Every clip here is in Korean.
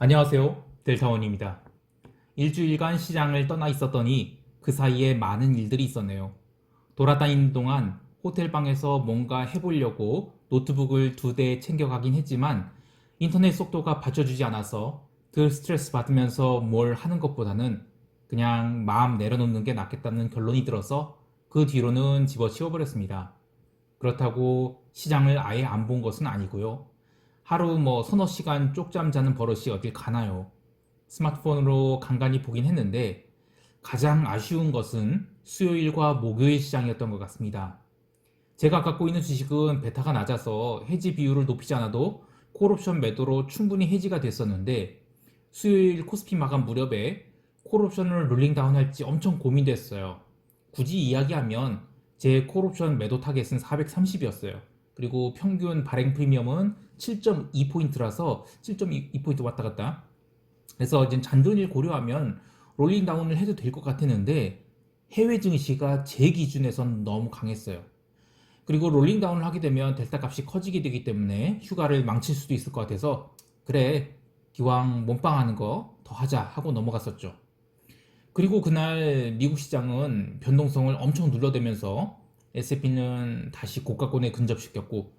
안녕하세요. 델타원입니다. 일주일간 시장을 떠나 있었더니 그 사이에 많은 일들이 있었네요. 돌아다니는 동안 호텔방에서 뭔가 해보려고 노트북을 2대 챙겨가긴 했지만 인터넷 속도가 받쳐주지 않아서 덜 스트레스 받으면서 뭘 하는 것보다는 그냥 마음 내려놓는 게 낫겠다는 결론이 들어서 그 뒤로는 집어치워버렸습니다. 그렇다고 시장을 아예 안 본 것은 아니고요. 하루 서너 시간 쪽잠 자는 버릇이 어딜 가나요? 스마트폰으로 간간히 보긴 했는데 가장 아쉬운 것은 수요일과 목요일 시장이었던 것 같습니다. 제가 갖고 있는 주식은 베타가 낮아서 해지 비율을 높이지 않아도 콜옵션 매도로 충분히 해지가 됐었는데 수요일 코스피 마감 무렵에 콜옵션을 롤링다운 할지 엄청 고민됐어요. 굳이 이야기하면 제 콜옵션 매도 타겟은 430이었어요. 그리고 평균 발행 프리미엄은 7.2포인트라서 7.2포인트 왔다 갔다. 그래서 이제 잔존일 고려하면 롤링다운을 해도 될 것 같았는데 해외 증시가 제 기준에선 너무 강했어요. 그리고 롤링다운을 하게 되면 델타 값이 커지게 되기 때문에 휴가를 망칠 수도 있을 것 같아서 그래 기왕 몸빵하는 거 더 하자 하고 넘어갔었죠. 그리고 그날 미국 시장은 변동성을 엄청 눌러대면서 S&P는 다시 고가권에 근접시켰고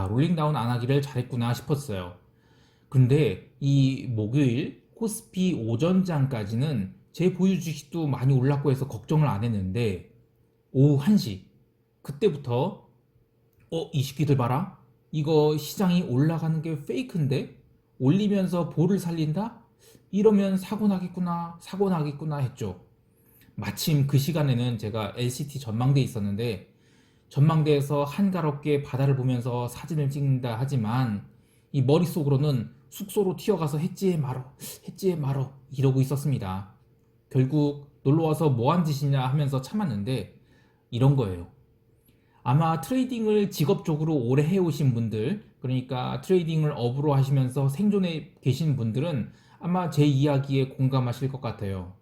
롤링다운 안 하기를 잘했구나 싶었어요. 근데 이 목요일 코스피 오전장까지는 제 보유 주식도 많이 올랐고 해서 걱정을 안 했는데 오후 1시 그때부터 이 새끼들 봐라. 이거 시장이 올라가는 게 페이크인데 올리면서 볼을 살린다? 이러면 사고 나겠구나, 사고 나겠구나 했죠. 마침 그 시간에는 제가 LCT 전망대에 있었는데 전망대에서 한가롭게 바다를 보면서 사진을 찍는다 하지만 이 머릿속으로는 숙소로 튀어가서 해지에 말어, 해지에 말어 이러고 있었습니다. 결국 놀러와서 뭐한 짓이냐 하면서 참았는데 이런 거예요. 아마 트레이딩을 직업적으로 오래 해오신 분들, 그러니까 트레이딩을 업으로 하시면서 생존해 계신 분들은 아마 제 이야기에 공감하실 것 같아요.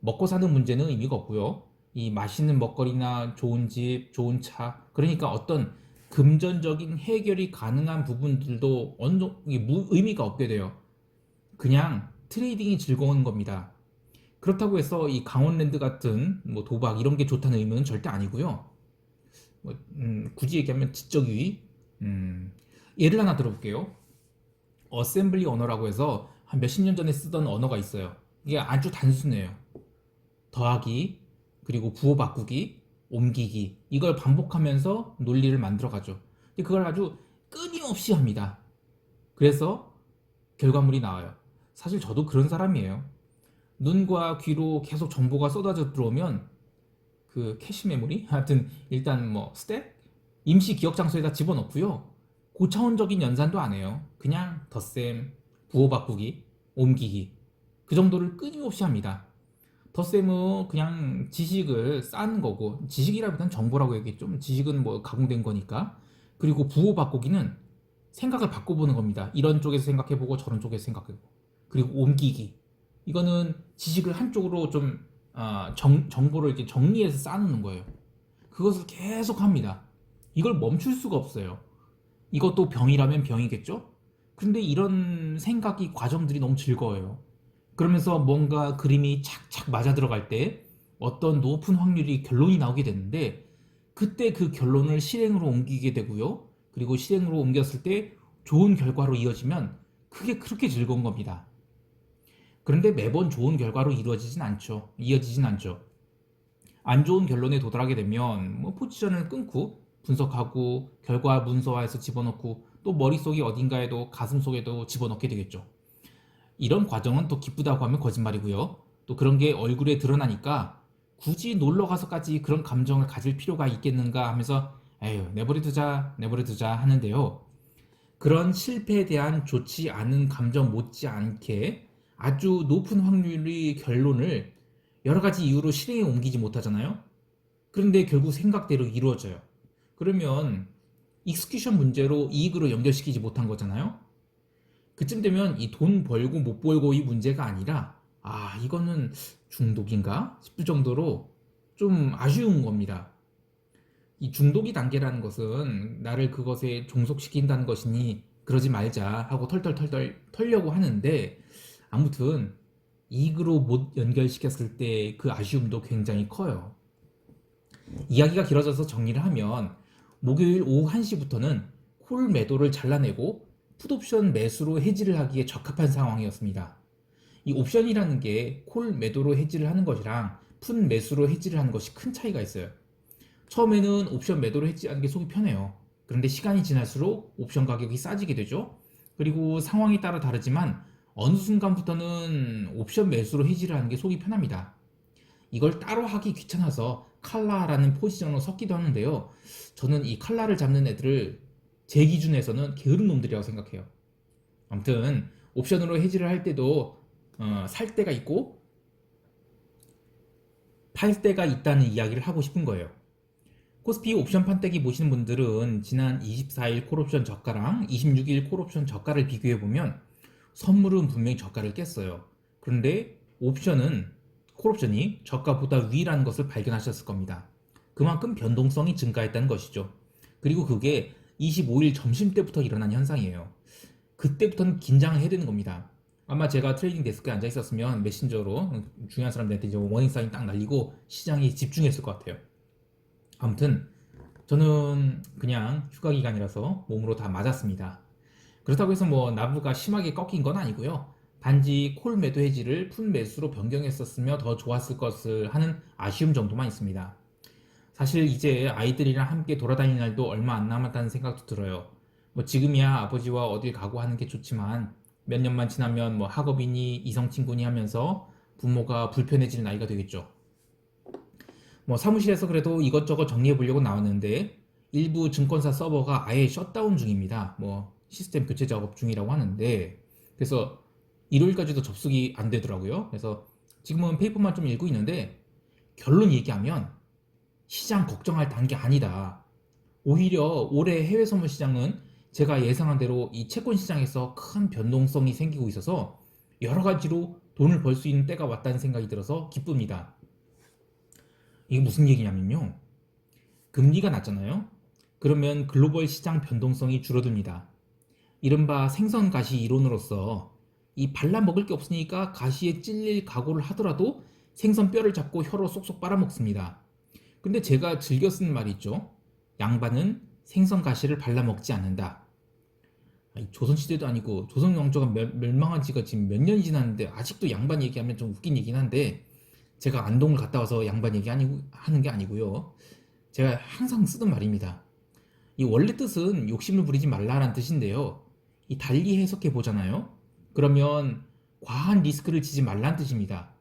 먹고 사는 문제는 의미가 없고요. 이 맛있는 먹거리나 좋은 집, 좋은 차, 그러니까 어떤 금전적인 해결이 가능한 부분들도 어느 정도 의미가 없게 돼요. 그냥 트레이딩이 즐거운 겁니다. 그렇다고 해서 이 강원랜드 같은 도박 이런 게 좋다는 의미는 절대 아니고요. 굳이 얘기하면 지적 유의. 예를 하나 들어볼게요. 어셈블리 언어라고 해서 한 몇십 년 전에 쓰던 언어가 있어요. 이게 아주 단순해요. 더하기, 그리고 부호 바꾸기, 옮기기 이걸 반복하면서 논리를 만들어가죠. 근데 그걸 아주 끊임없이 합니다. 그래서 결과물이 나와요. 사실 저도 그런 사람이에요. 눈과 귀로 계속 정보가 쏟아져 들어오면 그 캐시 메모리 하여튼 일단 스택 임시 기억 장소에다 집어넣고요. 고차원적인 연산도 안 해요. 그냥 덧셈, 부호 바꾸기, 옮기기 그 정도를 끊임없이 합니다. 덧셈은 그냥 지식을 쌓는 거고 지식이라기보다는 정보라고 얘기했죠. 지식은 가공된 거니까. 그리고 부호 바꾸기는 생각을 바꿔보는 겁니다. 이런 쪽에서 생각해보고 저런 쪽에서 생각해보고. 그리고 옮기기 이거는 지식을 한쪽으로 좀 정보를 이렇게 정리해서 쌓는 거예요. 그것을 계속 합니다. 이걸 멈출 수가 없어요. 이것도 병이라면 병이겠죠? 근데 이런 생각이 과정들이 너무 즐거워요. 그러면서 뭔가 그림이 착착 맞아 들어갈 때 어떤 높은 확률이 결론이 나오게 되는데 그때 그 결론을 실행으로 옮기게 되고요. 그리고 실행으로 옮겼을 때 좋은 결과로 이어지면 그게 그렇게 즐거운 겁니다. 그런데 매번 좋은 결과로 이어지진 않죠. 안 좋은 결론에 도달하게 되면 포지션을 끊고 분석하고 결과 문서화해서 집어넣고 또 머릿속이 어딘가에도 가슴속에도 집어넣게 되겠죠. 이런 과정은 또 기쁘다고 하면 거짓말이고요. 또 그런 게 얼굴에 드러나니까 굳이 놀러 가서까지 그런 감정을 가질 필요가 있겠는가 하면서 에휴 내버려두자 하는데요. 그런 실패에 대한 좋지 않은 감정 못지않게 아주 높은 확률의 결론을 여러 가지 이유로 실행에 옮기지 못하잖아요. 그런데 결국 생각대로 이루어져요. 그러면 익스큐션 문제로 이익으로 연결시키지 못한 거잖아요. 그쯤 되면 이 돈 벌고 못 벌고의 문제가 아니라 이거는 중독인가 싶을 정도로 좀 아쉬운 겁니다. 이 중독이 단계라는 것은 나를 그것에 종속시킨다는 것이니 그러지 말자 하고 털털털털 털려고 하는데 아무튼 이익으로 못 연결시켰을 때 그 아쉬움도 굉장히 커요. 이야기가 길어져서 정리를 하면 목요일 오후 1시부터는 콜 매도를 잘라내고 풋옵션 매수로 해지를 하기에 적합한 상황이었습니다. 이 옵션이라는 게 콜 매도로 해지를 하는 것이랑 풋 매수로 해지를 하는 것이 큰 차이가 있어요. 처음에는 옵션 매도로 해지하는 게 속이 편해요. 그런데 시간이 지날수록 옵션 가격이 싸지게 되죠. 그리고 상황에 따라 다르지만 어느 순간부터는 옵션 매수로 해지를 하는 게 속이 편합니다. 이걸 따로 하기 귀찮아서 칼라라는 포지션으로 섞기도 하는데요. 저는 이 칼라를 잡는 애들을 제 기준에서는 게으른 놈들이라고 생각해요. 아무튼 옵션으로 해지를 할 때도 살 때가 있고 팔 때가 있다는 이야기를 하고 싶은 거예요. 코스피 옵션 판때기 보시는 분들은 지난 24일 콜옵션 저가랑 26일 콜옵션 저가를 비교해보면 선물은 분명히 저가를 깼어요. 그런데 옵션은 콜옵션이 저가보다 위라는 것을 발견하셨을 겁니다. 그만큼 변동성이 증가했다는 것이죠. 그리고 그게 25일 점심 때부터 일어난 현상이에요. 그때부터는 긴장을 해야 되는 겁니다. 아마 제가 트레이딩 데스크에 앉아 있었으면 메신저로 중요한 사람들한테 이제 워닝 사인 딱 날리고 시장에 집중했을 것 같아요. 아무튼 저는 그냥 휴가 기간이라서 몸으로 다 맞았습니다. 그렇다고 해서 뭐 나부가 심하게 꺾인 건 아니고요. 단지 콜 매도 해지를 풋 매수로 변경했었으면 더 좋았을 것을 하는 아쉬움 정도만 있습니다. 사실 이제 아이들이랑 함께 돌아다니는 날도 얼마 안 남았다는 생각도 들어요. 뭐 지금이야 아버지와 어딜 가고 하는 게 좋지만 몇 년만 지나면 뭐 학업이니 이성친구니 하면서 부모가 불편해질 나이가 되겠죠. 뭐 사무실에서 그래도 이것저것 정리해 보려고 나왔는데 일부 증권사 서버가 아예 셧다운 중입니다. 뭐 시스템 교체 작업 중이라고 하는데 그래서 일요일까지도 접속이 안 되더라고요. 그래서 지금은 페이퍼만 좀 읽고 있는데 결론 얘기하면 시장 걱정할 단계 아니다. 오히려 올해 해외 선물 시장은 제가 예상한 대로 이 채권 시장에서 큰 변동성이 생기고 있어서 여러 가지로 돈을 벌 수 있는 때가 왔다는 생각이 들어서 기쁩니다. 이게 무슨 얘기냐면요. 금리가 낮잖아요. 그러면 글로벌 시장 변동성이 줄어듭니다. 이른바 생선 가시 이론으로서 이 발라 먹을 게 없으니까 가시에 찔릴 각오를 하더라도 생선 뼈를 잡고 혀로 쏙쏙 빨아먹습니다. 근데 제가 즐겨 쓰는 말이 있죠. 양반은 생선 가시를 발라 먹지 않는다. 조선시대도 아니고 조선 왕조가 멸망한 지가 지금 몇 년이 지났는데 아직도 양반 얘기하면 좀 웃긴 얘기긴 한데 제가 안동을 갔다 와서 양반 얘기 하는 게 아니고요. 제가 항상 쓰던 말입니다. 이 원래 뜻은 욕심을 부리지 말라라는 뜻인데요. 이 달리 해석해 보잖아요. 그러면 과한 리스크를 지지 말라는 뜻입니다.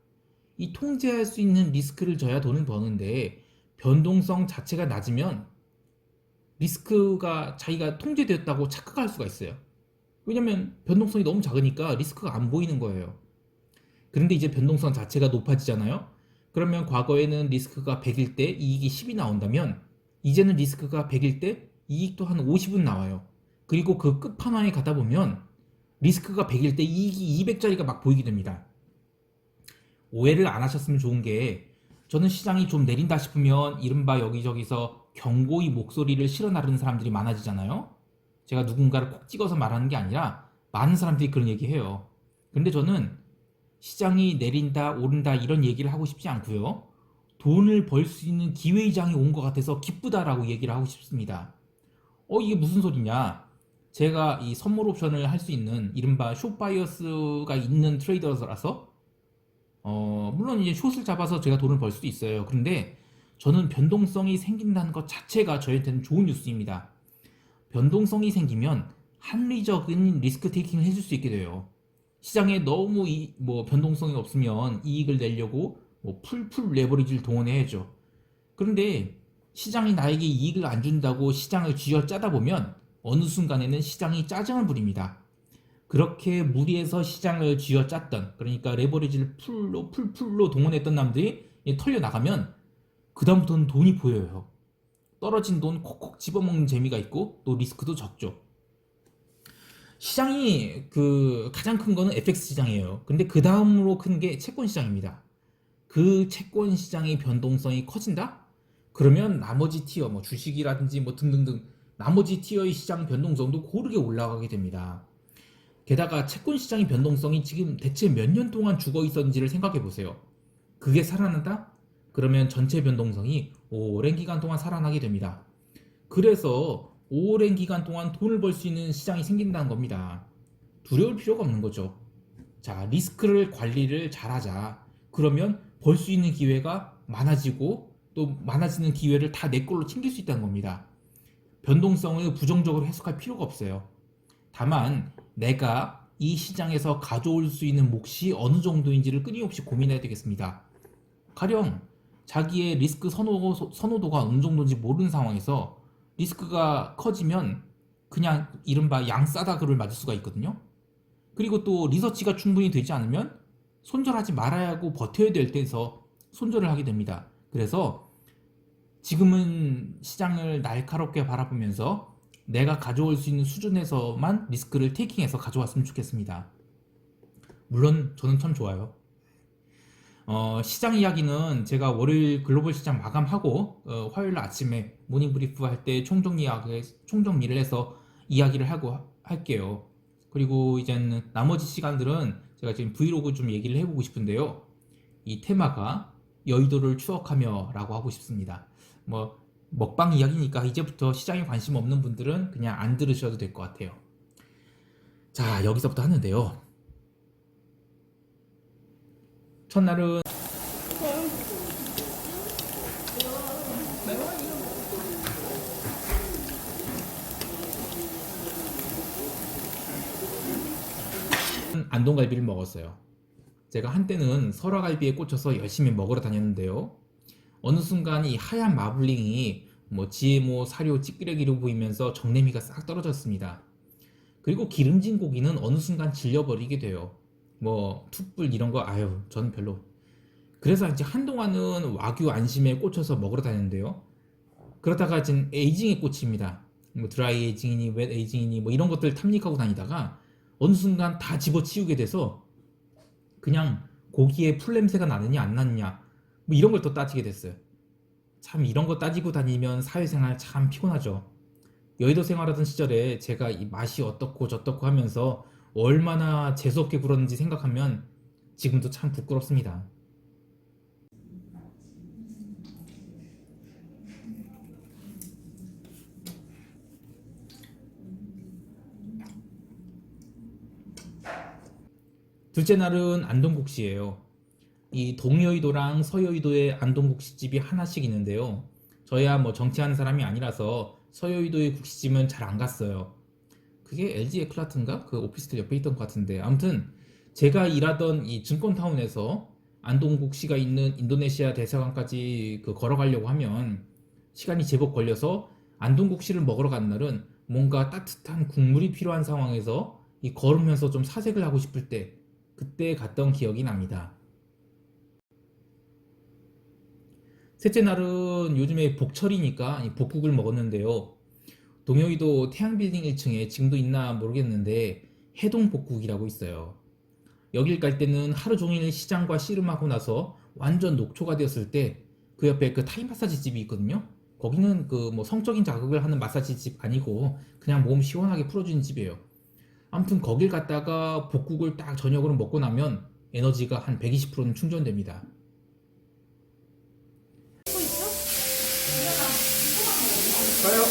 이 통제할 수 있는 리스크를 져야 돈을 버는데 변동성 자체가 낮으면 리스크가 자기가 통제되었다고 착각할 수가 있어요. 왜냐면 변동성이 너무 작으니까 리스크가 안 보이는 거예요. 그런데 이제 변동성 자체가 높아지잖아요. 그러면 과거에는 리스크가 100일 때 이익이 10이 나온다면 이제는 리스크가 100일 때 이익도 한 50은 나와요. 그리고 그 끝판왕에 가다 보면 리스크가 100일 때 이익이 200짜리가 막 보이게 됩니다. 오해를 안 하셨으면 좋은 게 저는 시장이 좀 내린다 싶으면 이른바 여기저기서 경고의 목소리를 실어 나르는 사람들이 많아지잖아요. 제가 누군가를 콕 찍어서 말하는 게 아니라 많은 사람들이 그런 얘기해요. 근데 저는 시장이 내린다 오른다 이런 얘기를 하고 싶지 않고요. 돈을 벌 수 있는 기회의장이 온 것 같아서 기쁘다라고 얘기를 하고 싶습니다. 이게 무슨 소리냐. 제가 이 선물 옵션을 할 수 있는 이른바 숏바이어스가 있는 트레이더라서 물론 이제 숏을 잡아서 제가 돈을 벌 수도 있어요. 그런데 저는 변동성이 생긴다는 것 자체가 저희한테는 좋은 뉴스입니다. 변동성이 생기면 합리적인 리스크 테이킹을 해줄 수 있게 돼요. 시장에 너무 변동성이 없으면 이익을 내려고 풀 레버리지를 동원해야죠. 그런데 시장이 나에게 이익을 안 준다고 시장을 쥐어짜다 보면 어느 순간에는 시장이 짜증을 부립니다. 그렇게 무리해서 시장을 쥐어짰던 그러니까 레버리지를 풀로 동원했던 남들이 털려 나가면 그 다음부터는 돈이 보여요. 떨어진 돈 콕콕 집어먹는 재미가 있고 또 리스크도 적죠. 시장이 가장 큰 거는 FX 시장이에요. 근데 그 다음으로 큰 게 채권 시장입니다. 그 채권 시장의 변동성이 커진다? 그러면 나머지 티어 주식이라든지 등등등 나머지 티어의 시장 변동성도 고르게 올라가게 됩니다. 게다가 채권 시장의 변동성이 지금 대체 몇 년 동안 죽어 있었는지를 생각해 보세요. 그게 살아난다? 그러면 전체 변동성이 오랜 기간 동안 살아나게 됩니다. 그래서 오랜 기간 동안 돈을 벌 수 있는 시장이 생긴다는 겁니다. 두려울 필요가 없는 거죠. 자, 리스크를 관리를 잘하자. 그러면 벌 수 있는 기회가 많아지고 또 많아지는 기회를 다 내 걸로 챙길 수 있다는 겁니다. 변동성을 부정적으로 해석할 필요가 없어요. 다만 내가 이 시장에서 가져올 수 있는 몫이 어느 정도인지를 끊임없이 고민해야 되겠습니다. 가령 자기의 리스크 선호도가 어느 정도인지 모르는 상황에서 리스크가 커지면 그냥 이른바 양싸다그를 맞을 수가 있거든요. 그리고 또 리서치가 충분히 되지 않으면 손절하지 말아야 하고 버텨야 될 때에서 손절을 하게 됩니다. 그래서 지금은 시장을 날카롭게 바라보면서 내가 가져올 수 있는 수준에서만 리스크를 테이킹해서 가져왔으면 좋겠습니다. 물론 저는 참 좋아요. 시장 이야기는 제가 월요일 글로벌 시장 마감하고 화요일 아침에 모닝 브리프 할 때 총정리를 해서 이야기를 하고 할게요. 그리고 이제는 나머지 시간들은 제가 지금 브이로그 좀 얘기를 해보고 싶은데요. 이 테마가 여의도를 추억하며 라고 하고 싶습니다. 뭐 먹방 이야기니까 이제부터 시장에 관심 없는 분들은 그냥 안 들으셔도 될 것 같아요. 자, 여기서부터 하는데요. 첫날은 안동갈비를 먹었어요. 제가 한때는 설화갈비에 꽂혀서 열심히 먹으러 다녔는데요. 어느 순간 이 하얀 마블링이 GMO 사료 찌끄레기로 보이면서 정내미가 싹 떨어졌습니다. 그리고 기름진 고기는 어느 순간 질려버리게 돼요. 툭불 이런 거 저는 별로. 그래서 이제 한동안은 와규 안심에 꽂혀서 먹으러 다녔는데요. 그러다가 지금 에이징에 꽂힙니다. 드라이 에이징이니 웻 에이징이니 이런 것들 탐닉하고 다니다가 어느 순간 다 집어치우게 돼서 그냥 고기에 풀 냄새가 나느냐 안 나느냐 이런 걸 또 따지게 됐어요. 참 이런 거 따지고 다니면 사회생활 참 피곤하죠. 여의도 생활하던 시절에 제가 이 맛이 어떻고 저떻고 하면서 얼마나 재수없게 굴었는지 생각하면 지금도 참 부끄럽습니다. 둘째 날은 안동국시예요. 이 동여의도랑 서여의도에 안동국시집이 하나씩 있는데요. 저야 정치하는 사람이 아니라서 서여의도의 국시집은 잘 안 갔어요. 그게 LG 에클라트인가? 그 오피스텔 옆에 있던 것 같은데 아무튼 제가 일하던 이 증권타운에서 안동국시가 있는 인도네시아 대사관까지 걸어가려고 하면 시간이 제법 걸려서 안동국시를 먹으러 간 날은 뭔가 따뜻한 국물이 필요한 상황에서 걸으면서 좀 사색을 하고 싶을 때 그때 갔던 기억이 납니다. 셋째 날은 요즘에 복철이니까 복국을 먹었는데요. 동여의도 태양빌딩 1층에 지금도 있나 모르겠는데 해동복국이라고 있어요. 여길 갈 때는 하루 종일 시장과 씨름하고 나서 완전 녹초가 되었을 때 그 옆에 그 타이 마사지 집이 있거든요. 거기는 성적인 자극을 하는 마사지 집 아니고 그냥 몸 시원하게 풀어주는 집이에요. 아무튼 거길 갔다가 복국을 딱 저녁으로 먹고 나면 에너지가 한 120%는 충전됩니다. 가요.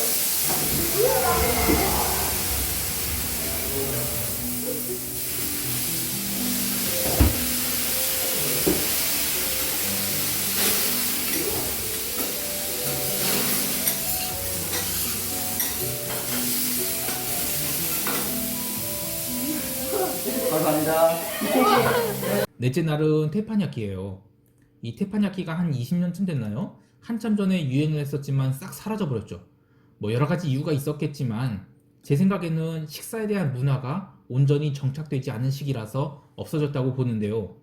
감사합니다. 넷째 날은 테파냐키예요. 이 테파냐키가 한 20년쯤 됐나요? 한참 전에 유행을 했었지만 싹 사라져버렸죠. 여러 가지 이유가 있었겠지만 제 생각에는 식사에 대한 문화가 온전히 정착되지 않은 시기라서 없어졌다고 보는데요.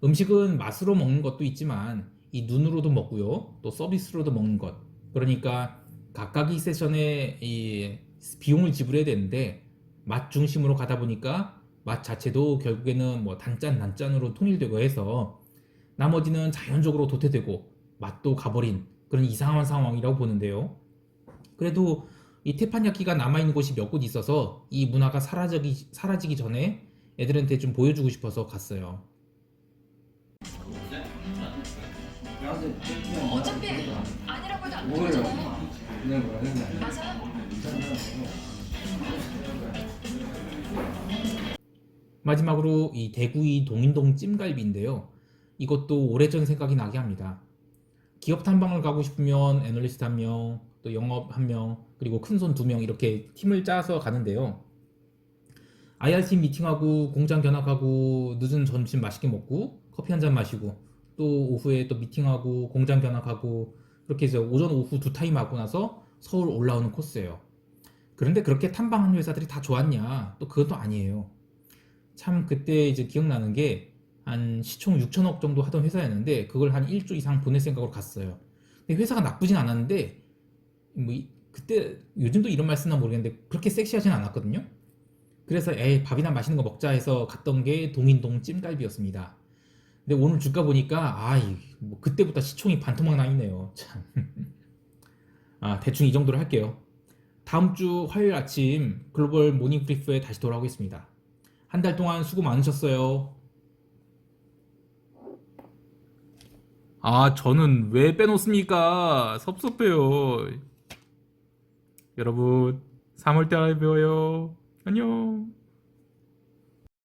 음식은 맛으로 먹는 것도 있지만 이 눈으로도 먹고요. 또 서비스로도 먹는 것. 그러니까 각각의 세션에 이 비용을 지불해야 되는데 맛 중심으로 가다 보니까 맛 자체도 결국에는 단짠단짠으로 통일되고 해서 나머지는 자연적으로 도태되고 맛도 가버린 그런 이상한 상황이라고 보는데요. 그래도 이 테판야키가 남아있는 곳이 몇 곳 있어서 이 문화가 사라지기 전에 애들한테 좀 보여주고 싶어서 갔어요. 어차피 아니라고 해도 안 되잖아요. 맞아요? 마지막으로 이 대구이 동인동 찜갈비인데요. 이것도 오래전 생각이 나게 합니다. 기업 탐방을 가고 싶으면 애널리스트 1명, 또 영업 1명, 그리고 큰손 2명 이렇게 팀을 짜서 가는데요. IR팀 미팅하고 공장 견학하고 늦은 점심 맛있게 먹고 커피 한 잔 마시고 또 오후에 또 미팅하고 공장 견학하고 그렇게 해서 오전 오후 두 타임 하고 나서 서울 올라오는 코스예요. 그런데 그렇게 탐방하는 회사들이 다 좋았냐? 또 그것도 아니에요. 참 그때 이제 기억나는 게 한 시총 6천억 정도 하던 회사였는데 그걸 한 1조 이상 보낼 생각으로 갔어요. 근데 회사가 나쁘진 않았는데 그때 요즘도 이런 말 쓰나 모르겠는데 그렇게 섹시하진 않았거든요. 그래서 에이 밥이나 맛있는 거 먹자 해서 갔던 게 동인동 찜갈비였습니다. 근데 오늘 주가 보니까 뭐 그때부터 시총이 반토막 나 있네요. 참. 대충 이 정도로 할게요. 다음 주 화요일 아침 글로벌 모닝 브리프에 다시 돌아오겠습니다. 한 달 동안 수고 많으셨어요. 저는 왜 빼놓습니까? 섭섭해요. 여러분, 3월 달에 배워요. 안녕.